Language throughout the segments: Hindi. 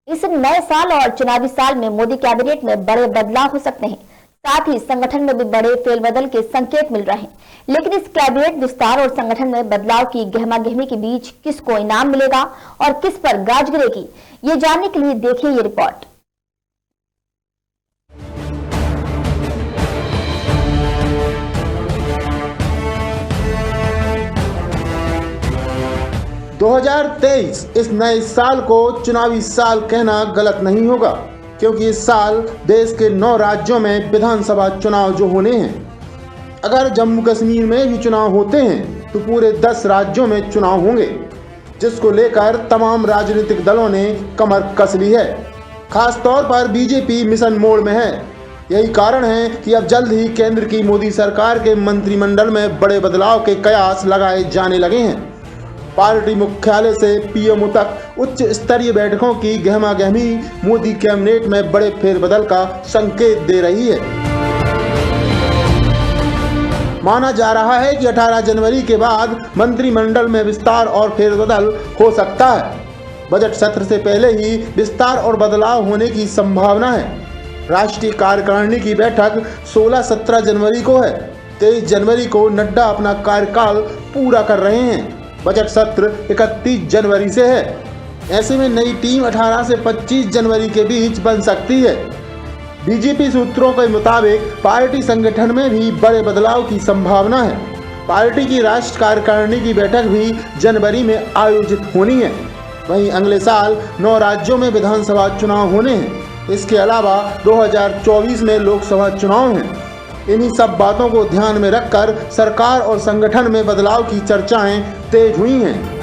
इस नए साल और चुनावी साल में मोदी कैबिनेट में बड़े बदलाव हो सकते हैं। साथ ही संगठन में भी बड़े फेरबदल के संकेत मिल रहे हैं। लेकिन इस कैबिनेट विस्तार और संगठन में बदलाव की गहमागहमी के बीच किसको इनाम मिलेगा और किस पर गाज गिरेगी, ये जानने के लिए देखिए ये रिपोर्ट। – 2023 इस नए साल को चुनावी साल कहना गलत नहीं होगा, क्योंकि इस साल देश के 9 राज्यों में विधानसभा चुनाव जो होने हैं। अगर जम्मू कश्मीर में भी चुनाव होते हैं तो पूरे 10 राज्यों में चुनाव होंगे, जिसको लेकर तमाम राजनीतिक दलों ने कमर कस ली है। खास तौर पर बीजेपी मिशन मोड में है। यही कारण है कि अब जल्द ही केंद्र की मोदी सरकार के मंत्रिमंडल में बड़े बदलाव के कयास लगाए जाने लगे हैं। पार्टी मुख्यालय से पीएमओ तक उच्च स्तरीय बैठकों की गहमागहमी मोदी कैबिनेट में बड़े फेरबदल का संकेत दे रही है। माना जा रहा है कि 18 जनवरी के बाद मंत्रिमंडल में विस्तार और फेरबदल हो सकता है। बजट सत्र से पहले ही विस्तार और बदलाव होने की संभावना है। राष्ट्रीय कार्यकारिणी की बैठक 16-17 जनवरी को है। 23 जनवरी को नड्डा अपना कार्यकाल पूरा कर रहे हैं। बजट सत्र 31 जनवरी से है। ऐसे में नई टीम 18 से 25 जनवरी के बीच बन सकती है। बीजेपी सूत्रों के मुताबिक पार्टी संगठन में भी बड़े बदलाव की संभावना है। पार्टी की राष्ट्रीय कार्यकारिणी की बैठक भी जनवरी में आयोजित होनी है। वहीं अगले साल 9 राज्यों में विधानसभा चुनाव होने हैं। इसके अलावा 2024 में लोकसभा चुनाव हैं। इन्हीं सब बातों को ध्यान में रखकर सरकार और संगठन में बदलाव की चर्चाएं तेज हुई हैं।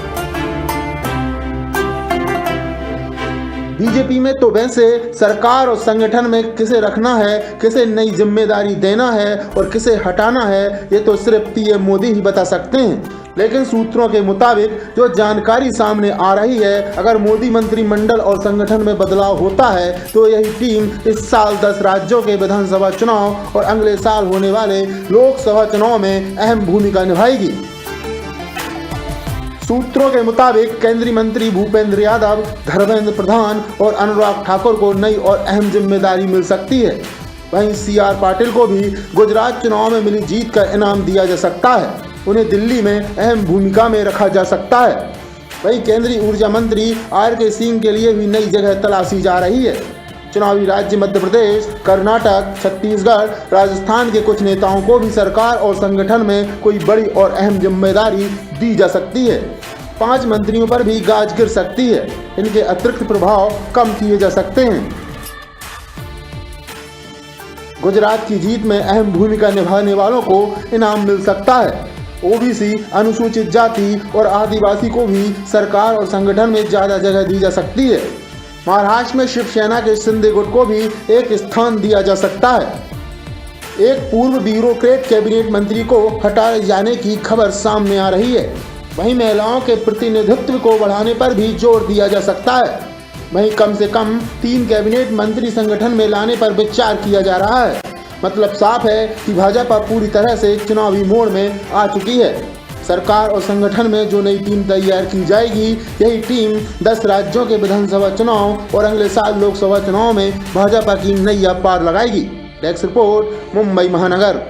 बीजेपी में तो वैसे सरकार और संगठन में किसे रखना है, किसे नई जिम्मेदारी देना है और किसे हटाना है, ये तो सिर्फ पीएम मोदी ही बता सकते हैं। लेकिन सूत्रों के मुताबिक जो जानकारी सामने आ रही है, अगर मोदी मंत्रिमंडल और संगठन में बदलाव होता है तो यही टीम इस साल 10 राज्यों के विधानसभा चुनाव और अगले साल होने वाले लोकसभा चुनाव में अहम भूमिका निभाएगी। सूत्रों के मुताबिक केंद्रीय मंत्री भूपेंद्र यादव, धर्मेंद्र प्रधान और अनुराग ठाकुर को नई और अहम जिम्मेदारी मिल सकती है। वहीं सीआर पाटिल को भी गुजरात चुनाव में मिली जीत का इनाम दिया जा सकता है। उन्हें दिल्ली में अहम भूमिका में रखा जा सकता है। वहीं केंद्रीय ऊर्जा मंत्री आर.के. सिंह के लिए भी नई जगह तलाशी जा रही है। चुनावी राज्य मध्य प्रदेश, कर्नाटक, छत्तीसगढ़, राजस्थान के कुछ नेताओं को भी सरकार और संगठन में कोई बड़ी और अहम जिम्मेदारी दी जा सकती है। 5 मंत्रियों पर भी गाज गिर सकती है। इनके अतिरिक्त प्रभाव कम किए जा सकते हैं। गुजरात की जीत में अहम भूमिका निभाने वालों को इनाम मिल सकता है। ओबीसी, अनुसूचित जाति और आदिवासी को भी सरकार और संगठन में ज़्यादा जगह दी जा सकती है। महाराष्ट्र में शिवसेना के शिंदे गुट को भी एक स्थान दिया जा सकता है। एक पूर्व ब्यूरोक्रेट कैबिनेट मंत्री को हटाए जाने की खबर सामने आ रही है। वहीं महिलाओं के प्रतिनिधित्व को बढ़ाने पर भी जोर दिया जा सकता है। वहीं कम से कम 3 कैबिनेट मंत्री संगठन में लाने पर विचार किया जा रहा है। मतलब साफ है कि भाजपा पूरी तरह से चुनावी मोड में आ चुकी है। सरकार और संगठन में जो नई टीम तैयार की जाएगी, यही टीम 10 राज्यों के विधानसभा चुनाव और अगले साल लोकसभा चुनाव में भाजपा की नैया पार लगाएगी। डेस्क रिपोर्ट, मुंबई महानगर।